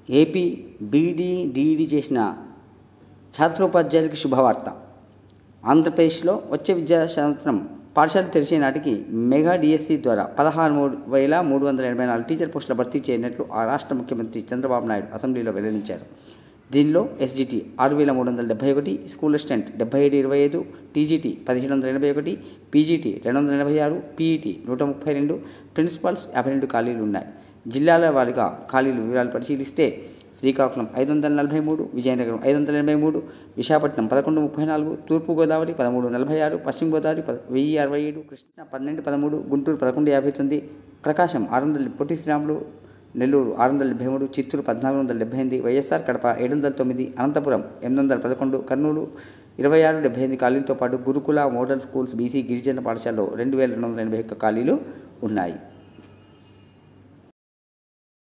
AP B Ed, డిఈడీ చేసిన ఛాత్రోపాధ్యాయులకి శుభవార్త. ఆంధ్రప్రదేశ్లో వచ్చే విద్యా సంవత్సరం పాఠశాలలు తెరిచే నాటికి మెగా డిఎస్సి ద్వారా 16,384 టీచర్ పోస్టుల భర్తీ చేయనున్నట్లు ఆ రాష్ట్ర ముఖ్యమంత్రి చంద్రబాబు నాయుడు అసెంబ్లీలో వెల్లడించారు. దీనిలో SGT 6,371, school assistant 7725, TGT 1781, PGT 286, PET 132, principals 52 ఖాళీలు ఉన్నాయి. జిల్లాల వారీగా ఖాళీల వివరాలు పరిశీలిస్తే శ్రీకాకుళం 543, విజయనగరం 583, విశాఖపట్నం 1134, తూర్పుగోదావరి 1346, పశ్చిమ గోదావరి 1067, కృష్ణా 1213, గుంటూరు 1159, ప్రకాశం 600, పొట్టి శ్రీరాములు నెల్లూరు 673, చిత్తూరు 1478, వైఎస్ఆర్ కడప 709, అనంతపురం 811, కర్నూలు 2678 ఖాళీలతో పాటు గురుకుల, మోడల్ స్కూల్స్, బీసీ గిరిజన పాఠశాలలో 2281 ఖాళీలు ఉన్నాయి.